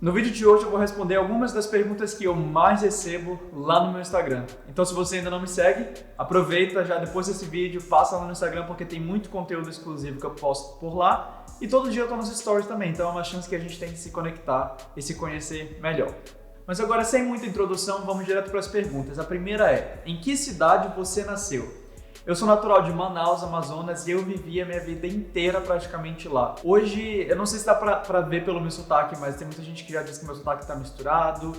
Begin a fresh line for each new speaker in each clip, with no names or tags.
No vídeo de hoje eu vou responder algumas das perguntas que eu mais recebo lá no meu Instagram. Então se você ainda não me segue, aproveita já depois desse vídeo, passa lá no Instagram porque tem muito conteúdo exclusivo que eu posto por lá. E todo dia eu tô nos stories também, então é uma chance que a gente tem de se conectar e se conhecer melhor. Mas agora, sem muita introdução, vamos direto para as perguntas. A primeira é: em que cidade você nasceu? Eu sou natural de Manaus, Amazonas, e eu vivi a minha vida inteira praticamente lá. Hoje, eu não sei se dá pra ver pelo meu sotaque, mas tem muita gente que já diz que meu sotaque tá misturado.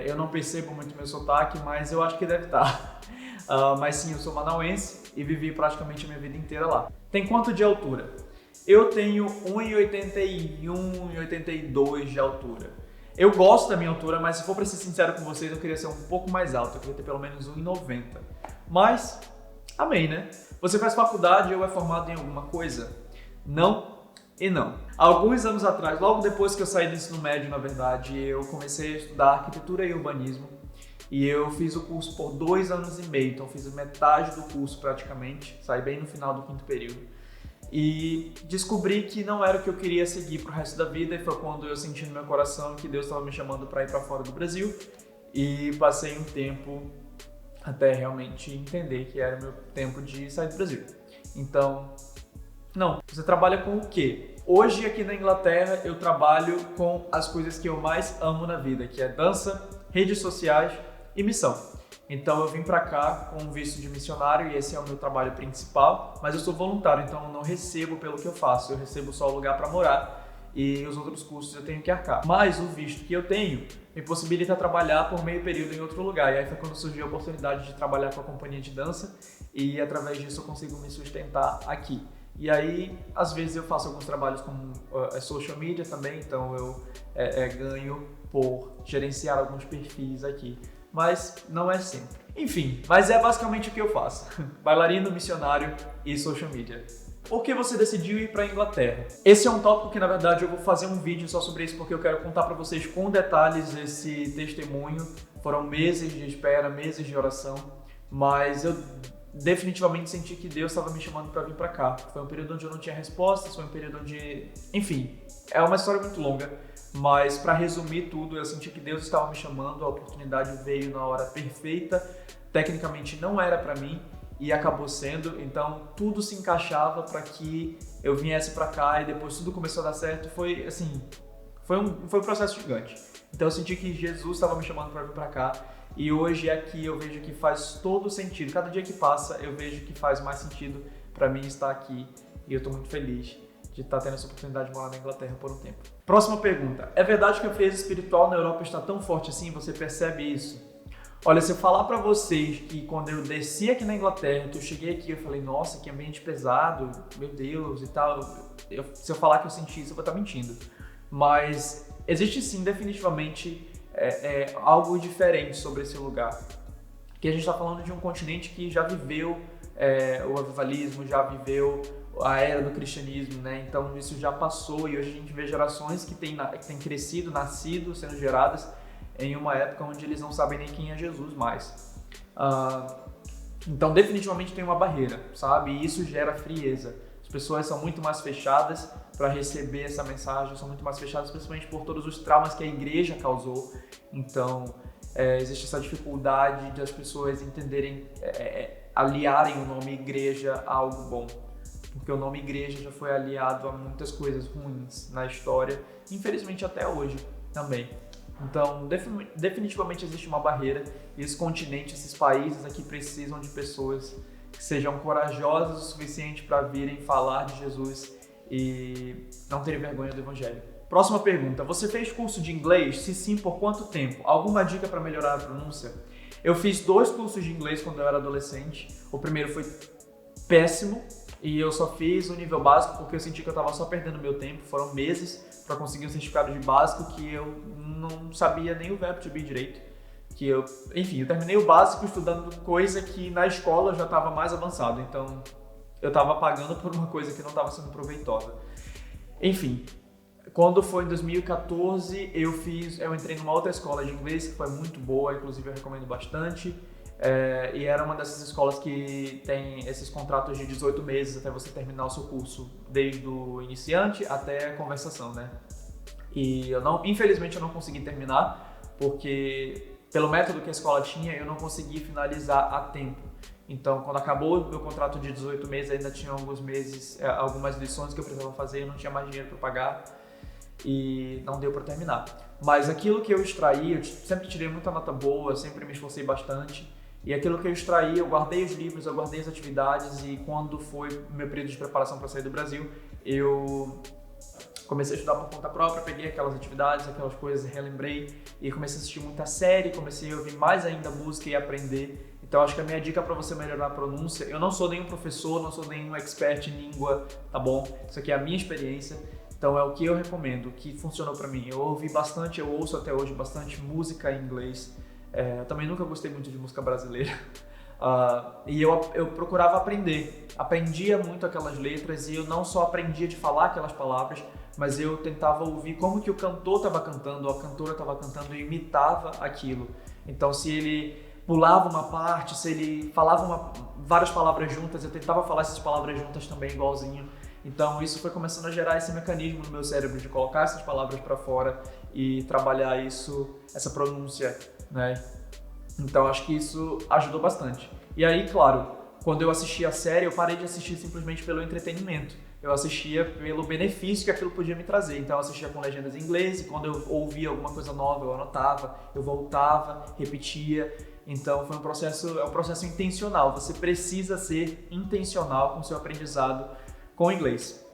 Eu não percebo muito meu sotaque, mas eu acho que deve estar. Mas sim, eu sou manauense e vivi praticamente a minha vida inteira lá. Tem quanto de altura? Eu tenho 1,81, 1,82 de altura. Eu gosto da minha altura, mas se for pra ser sincero com vocês, eu queria ser um pouco mais alto. Eu queria ter pelo menos 1,90. Mas amém, né? Você faz faculdade ou é formado em alguma coisa? Não e não. Alguns anos atrás, logo depois que eu saí do ensino médio, na verdade, eu comecei a estudar arquitetura e urbanismo. E eu fiz o curso por 2 anos e meio, então fiz metade do curso praticamente, saí bem no final do 5º período. E descobri que não era o que eu queria seguir pro resto da vida, e foi quando eu senti no meu coração que Deus estava me chamando para ir para fora do Brasil. E passei um tempo até realmente entender que era o meu tempo de sair do Brasil. Então, não. Você trabalha com o quê? Hoje, aqui na Inglaterra, eu trabalho com as coisas que eu mais amo na vida, que é dança, redes sociais e missão. Então, eu vim pra cá com um visto de missionário e esse é o meu trabalho principal, mas eu sou voluntário, então eu não recebo pelo que eu faço, eu recebo só o lugar para morar e os outros custos eu tenho que arcar. Mas o visto que eu tenho me possibilita trabalhar por meio período em outro lugar. E aí foi quando surgiu a oportunidade de trabalhar com a companhia de dança e através disso eu consigo me sustentar aqui. E aí, às vezes eu faço alguns trabalhos como social media também, então eu ganho por gerenciar alguns perfis aqui. Mas não é sempre. Enfim, mas é basicamente o que eu faço. Bailarino, missionário e social media. Por que você decidiu ir para a Inglaterra? Esse é um tópico que, na verdade, eu vou fazer um vídeo só sobre isso porque eu quero contar para vocês com detalhes esse testemunho. Foram meses de espera, meses de oração, mas eu definitivamente senti que Deus estava me chamando para vir para cá. Foi um período onde eu não tinha respostas, foi um período onde... Enfim, é uma história muito longa, mas para resumir tudo, eu senti que Deus estava me chamando, a oportunidade veio na hora perfeita, tecnicamente não era para mim, e acabou sendo, então tudo se encaixava para que eu viesse para cá e depois tudo começou a dar certo. Foi assim, foi um processo gigante. Então eu senti que Jesus estava me chamando para vir para cá e hoje aqui eu vejo que faz todo sentido. Cada dia que passa eu vejo que faz mais sentido para mim estar aqui e eu estou muito feliz de estar tendo essa oportunidade de morar na Inglaterra por um tempo. Próxima pergunta: é verdade que a frieza espiritual na Europa está tão forte assim? Você percebe isso? Olha, se eu falar pra vocês que quando eu desci aqui na Inglaterra, que eu cheguei aqui, eu falei, nossa, que ambiente pesado, meu Deus e tal. Se eu falar que eu senti isso, eu vou estar mentindo. Mas existe sim, definitivamente, algo diferente sobre esse lugar. Que a gente está falando de um continente que já viveu o avivalismo, já viveu a era do cristianismo, né? Então isso já passou e hoje a gente vê gerações que têm crescido, nascido, sendo geradas em uma época onde eles não sabem nem quem é Jesus mais. Então definitivamente tem uma barreira, sabe? E isso gera frieza. As pessoas são muito mais fechadas para receber essa mensagem, são muito mais fechadas principalmente por todos os traumas que a igreja causou. Então existe essa dificuldade de as pessoas entenderem, aliarem o nome igreja a algo bom. Porque o nome igreja já foi aliado a muitas coisas ruins na história, infelizmente até hoje também. Então, definitivamente existe uma barreira e esse continente, esses países aqui precisam de pessoas que sejam corajosas o suficiente para virem falar de Jesus e não terem vergonha do Evangelho. Próxima pergunta: você fez curso de inglês? Se sim, por quanto tempo? Alguma dica para melhorar a pronúncia? Eu fiz 2 cursos de inglês quando eu era adolescente. O primeiro foi péssimo e eu só fiz o nível básico porque eu senti que eu estava só perdendo meu tempo. Foram meses para conseguir um certificado de básico que eu não sabia nem o verbo to be direito. Enfim, eu terminei o básico estudando coisa que na escola eu já estava mais avançado. Então eu estava pagando por uma coisa que não estava sendo proveitosa. Enfim, quando foi em 2014 eu entrei numa outra escola de inglês que foi muito boa, inclusive eu recomendo bastante. E era uma dessas escolas que tem esses contratos de 18 meses até você terminar o seu curso, desde o iniciante até a conversação, né? E infelizmente eu não consegui terminar, porque pelo método que a escola tinha, eu não consegui finalizar a tempo. Então, quando acabou o meu contrato de 18 meses, ainda tinha alguns meses, algumas lições que eu precisava fazer, eu não tinha mais dinheiro para pagar e não deu para terminar. Mas aquilo que eu extraí, eu sempre tirei muita nota boa, sempre me esforcei bastante. E aquilo que eu extraí, eu guardei os livros, eu guardei as atividades, e quando foi o meu período de preparação para sair do Brasil, eu comecei a estudar por conta própria, peguei aquelas atividades, aquelas coisas, relembrei e comecei a assistir muita série, comecei a ouvir mais ainda música e aprender. Então acho que a minha dica para você melhorar a pronúncia, eu não sou nenhum professor, não sou nenhum expert em língua, tá bom? Isso aqui é a minha experiência, então é o que eu recomendo, o que funcionou para mim. Eu ouvi bastante, eu ouço até hoje bastante música em inglês, eu também nunca gostei muito de música brasileira. E eu procurava aprender, aprendia muito aquelas letras e eu não só aprendia de falar aquelas palavras, mas eu tentava ouvir como que o cantor estava cantando, a cantora estava cantando e imitava aquilo. Então se ele pulava uma parte, se ele falava várias palavras juntas, eu tentava falar essas palavras juntas também igualzinho. Então isso foi começando a gerar esse mecanismo no meu cérebro de colocar essas palavras para fora e trabalhar essa pronúncia, né? Então acho que isso ajudou bastante. E aí, claro, quando eu assistia a série, eu parei de assistir simplesmente pelo entretenimento. Eu assistia pelo benefício que aquilo podia me trazer. Então eu assistia com legendas em inglês, e quando eu ouvia alguma coisa nova, eu anotava, eu voltava, repetia. Então é um processo intencional. Você precisa ser intencional com o seu aprendizado com o inglês.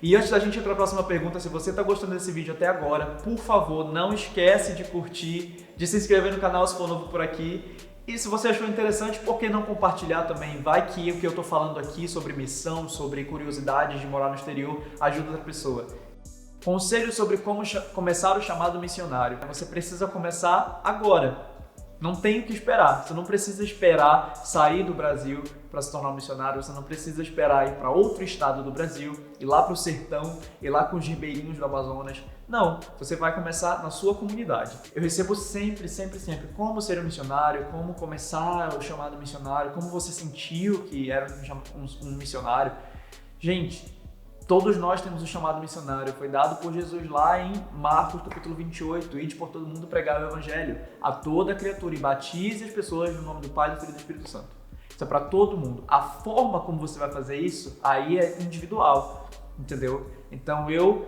E antes da gente ir para a próxima pergunta, se você está gostando desse vídeo até agora, por favor, não esquece de curtir, de se inscrever no canal se for novo por aqui. E se você achou interessante, por que não compartilhar também? Vai que o que eu estou falando aqui sobre missão, sobre curiosidades de morar no exterior, ajuda outra pessoa. Conselho sobre como começar o chamado missionário. Você precisa começar agora. Não tem o que esperar. Você não precisa esperar sair do Brasil para se tornar um missionário. Você não precisa esperar ir para outro estado do Brasil, ir lá para o sertão, ir lá com os ribeirinhos do Amazonas. Não, você vai começar na sua comunidade. Eu recebo sempre como ser um missionário, como começar o chamado missionário, como você sentiu que era um missionário. Gente, todos nós temos o chamado missionário, foi dado por Jesus lá em Marcos capítulo 28, ide por todo mundo pregar o evangelho a toda criatura e batize as pessoas no nome do Pai, do Filho e do Espírito Santo. Isso é para todo mundo. A forma como você vai fazer isso, aí é individual, entendeu? Então eu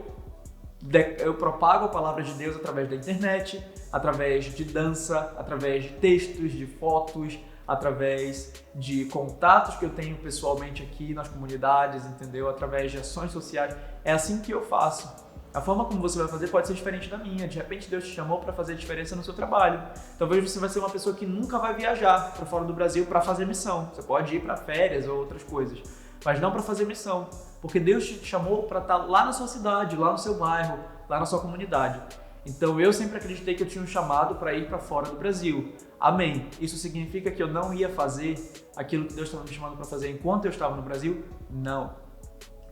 propago a palavra de Deus através da internet, através de dança, através de textos, de fotos, através de contatos que eu tenho pessoalmente aqui nas comunidades, entendeu? Através de ações sociais. É assim que eu faço. A forma como você vai fazer pode ser diferente da minha. De repente Deus te chamou para fazer diferença no seu trabalho. Talvez você vai ser uma pessoa que nunca vai viajar para fora do Brasil para fazer missão. Você pode ir para férias ou outras coisas, mas não para fazer missão, porque Deus te chamou para estar lá na sua cidade, lá no seu bairro, lá na sua comunidade. Então eu sempre acreditei que eu tinha um chamado para ir para fora do Brasil. Amém. Isso significa que eu não ia fazer aquilo que Deus estava me chamando para fazer enquanto eu estava no Brasil? Não.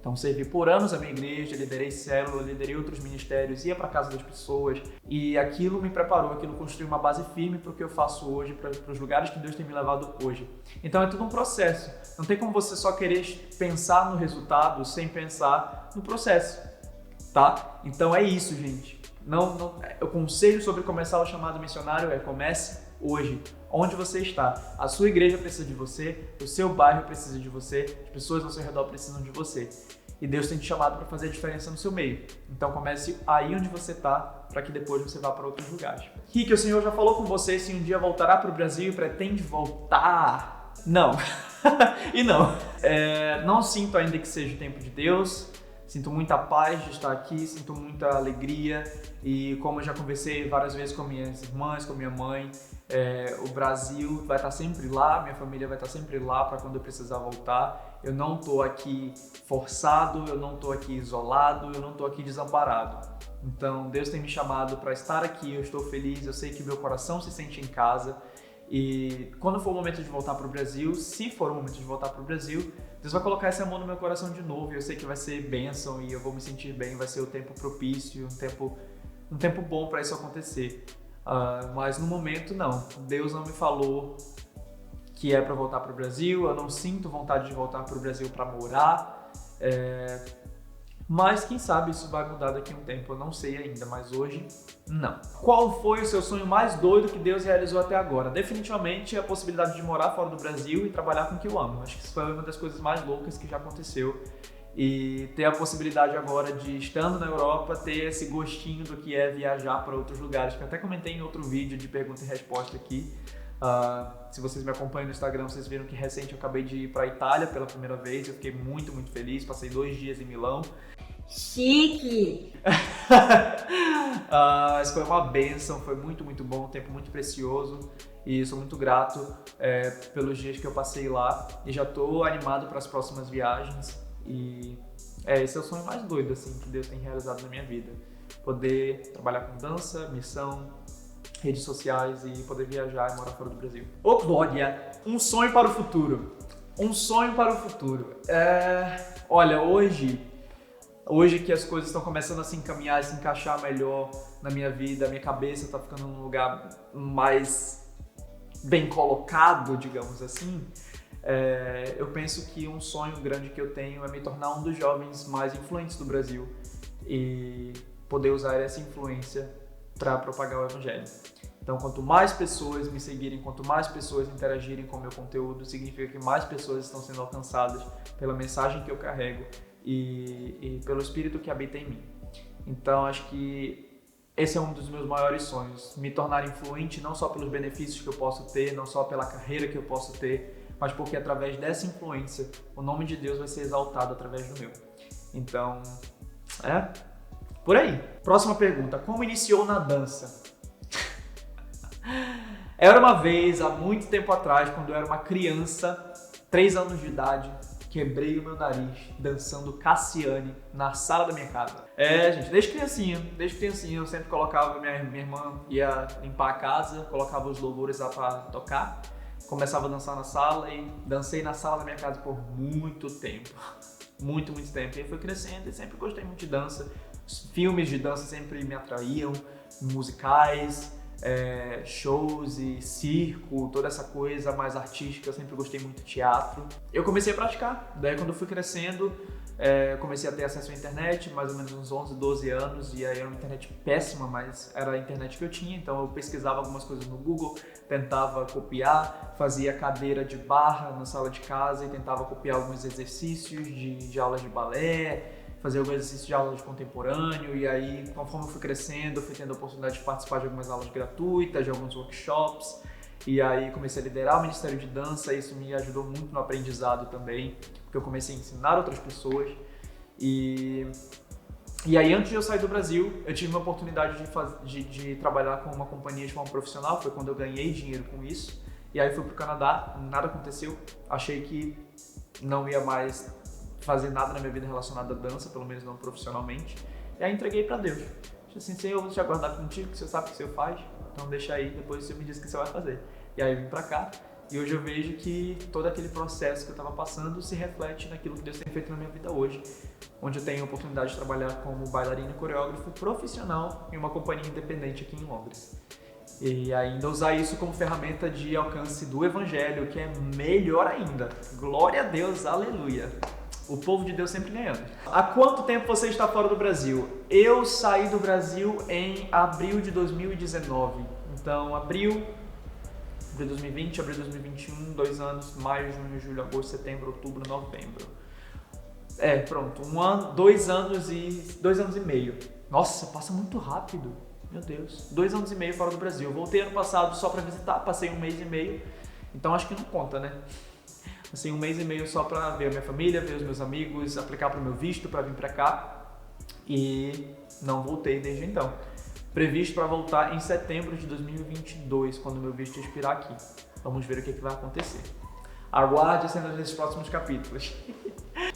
Então servi por anos a minha igreja, liderei célula, liderei outros ministérios, ia para a casa das pessoas, e aquilo me preparou, aquilo construiu uma base firme para o que eu faço hoje, para os lugares que Deus tem me levado hoje. Então é tudo um processo. Não tem como você só querer pensar no resultado sem pensar no processo, tá? Então é isso, gente. O conselho sobre começar o chamado missionário é: comece hoje, onde você está. A sua igreja precisa de você, o seu bairro precisa de você, as pessoas ao seu redor precisam de você. E Deus tem te chamado para fazer a diferença no seu meio. Então comece aí onde você está, para que depois você vá para outros lugares. Rick, o Senhor já falou com você se um dia voltará para o Brasil e pretende voltar? Não. E não. Não sinto ainda que seja o tempo de Deus. Sinto muita paz de estar aqui, sinto muita alegria, e como eu já conversei várias vezes com minhas irmãs, com minha mãe, o Brasil vai estar sempre lá, minha família vai estar sempre lá para quando eu precisar voltar. Eu não estou aqui forçado, eu não estou aqui isolado, eu não estou aqui desamparado. Então Deus tem me chamado para estar aqui, eu estou feliz, eu sei que meu coração se sente em casa. E quando for o momento de voltar para o Brasil, se for o momento de voltar para o Brasil, Deus vai colocar esse amor no meu coração de novo, e eu sei que vai ser bênção e eu vou me sentir bem, vai ser o tempo propício, um tempo bom para isso acontecer. Mas no momento não, Deus não me falou que é para voltar para o Brasil, eu não sinto vontade de voltar para o Brasil para morar, Mas quem sabe isso vai mudar daqui a um tempo, eu não sei ainda, mas hoje não. Qual foi o seu sonho mais doido que Deus realizou até agora? Definitivamente a possibilidade de morar fora do Brasil e trabalhar com o que eu amo. Acho que isso foi uma das coisas mais loucas que já aconteceu. E ter a possibilidade agora de, estando na Europa, ter esse gostinho do que é viajar para outros lugares, que eu até comentei em outro vídeo de pergunta e resposta aqui. Se vocês me acompanham no Instagram, vocês viram que recente eu acabei de ir para a Itália pela primeira vez. Eu fiquei muito, muito feliz, passei 2 dias em Milão.
Chique!
Isso foi uma bênção, foi muito, muito bom, um tempo muito precioso e sou muito grato pelos dias que eu passei lá e já estou animado para as próximas viagens e esse é o sonho mais doido assim, que Deus tem realizado na minha vida. Poder trabalhar com dança, missão, redes sociais e poder viajar e morar fora do Brasil. Ô Glória, um sonho para o futuro. Um sonho para o futuro. Olha, hoje que as coisas estão começando a se encaminhar e se encaixar melhor na minha vida, a minha cabeça está ficando num lugar mais bem colocado, digamos assim, eu penso que um sonho grande que eu tenho é me tornar um dos jovens mais influentes do Brasil e poder usar essa influência para propagar o Evangelho. Então, quanto mais pessoas me seguirem, quanto mais pessoas interagirem com o meu conteúdo, significa que mais pessoas estão sendo alcançadas pela mensagem que eu carrego e pelo Espírito que habita em mim. Então, acho que esse é um dos meus maiores sonhos, me tornar influente não só pelos benefícios que eu posso ter, não só pela carreira que eu posso ter, mas porque através dessa influência, o nome de Deus vai ser exaltado através do meu. Então, por aí. Próxima pergunta, como iniciou na dança? Era uma vez, há muito tempo atrás, quando eu era uma criança, 3 anos de idade, quebrei o meu nariz dançando Cassiane na sala da minha casa. Gente, desde criancinha eu sempre colocava, minha irmã ia limpar a casa, colocava os louvores lá pra tocar, começava a dançar na sala e dancei na sala da minha casa por muito tempo. Muito, muito tempo. E aí fui crescendo e sempre gostei muito de dança. Os filmes de dança sempre me atraíam, musicais, shows e circo, toda essa coisa mais artística, eu sempre gostei muito de teatro. Eu comecei a praticar, daí quando eu fui crescendo, eu comecei a ter acesso à internet, mais ou menos uns 11, 12 anos, e aí era uma internet péssima, mas era a internet que eu tinha, então eu pesquisava algumas coisas no Google, tentava copiar, fazia cadeira de barra na sala de casa e tentava copiar alguns exercícios de aulas de balé, fazer alguns exercícios de aula de contemporâneo, e aí, conforme eu fui crescendo, eu fui tendo a oportunidade de participar de algumas aulas gratuitas, de alguns workshops, e aí comecei a liderar o Ministério de Dança, e isso me ajudou muito no aprendizado também, porque eu comecei a ensinar outras pessoas, e aí, antes de eu sair do Brasil, eu tive uma oportunidade de trabalhar com uma companhia de forma profissional, foi quando eu ganhei dinheiro com isso, e aí fui pro Canadá, nada aconteceu, achei que não ia mais fazer nada na minha vida relacionado à dança, pelo menos não profissionalmente. E aí entreguei pra Deus. Disse assim, Senhor, eu vou te aguardar contigo, que você sabe o que o Senhor faz, então deixa aí, depois você me diz o que você vai fazer. E aí eu vim pra cá, e hoje eu vejo que todo aquele processo que eu estava passando se reflete naquilo que Deus tem feito na minha vida hoje, onde eu tenho a oportunidade de trabalhar como bailarino e coreógrafo profissional em uma companhia independente aqui em Londres. E ainda usar isso como ferramenta de alcance do Evangelho, que é melhor ainda. Glória a Deus, aleluia! O povo de Deus sempre ganhando. Há quanto tempo você está fora do Brasil? Eu saí do Brasil em abril de 2019. Então, abril de 2020, abril de 2021, 2 anos, maio, junho, julho, agosto, setembro, outubro, novembro. Pronto, 1 ano, 2 anos e meio. Nossa, passa muito rápido. Meu Deus. 2 anos e meio fora do Brasil. Eu voltei ano passado só para visitar, passei 1 mês e meio. Então acho que não conta, né? Assim, 1 mês e meio só para ver a minha família, ver os meus amigos, aplicar para o meu visto para vir para cá. E não voltei desde então. Previsto para voltar em setembro de 2022, quando o meu visto expirar aqui. Vamos ver o que vai acontecer. Aguarde as cenas desses próximos capítulos.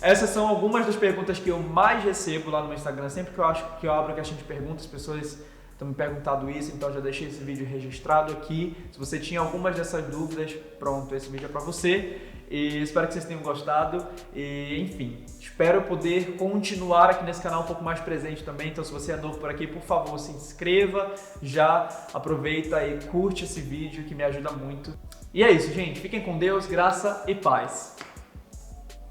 Essas são algumas das perguntas que eu mais recebo lá no meu Instagram. Sempre que eu abro a caixinha de perguntas, as pessoas estão me perguntando isso, então já deixei esse vídeo registrado aqui. Se você tinha algumas dessas dúvidas, pronto, esse vídeo é para você. E espero que vocês tenham gostado. E enfim, espero poder continuar aqui nesse canal um pouco mais presente também. Então, se você é novo por aqui, por favor, se inscreva. Já aproveita e curte esse vídeo que me ajuda muito. E é isso, gente. Fiquem com Deus, graça e paz.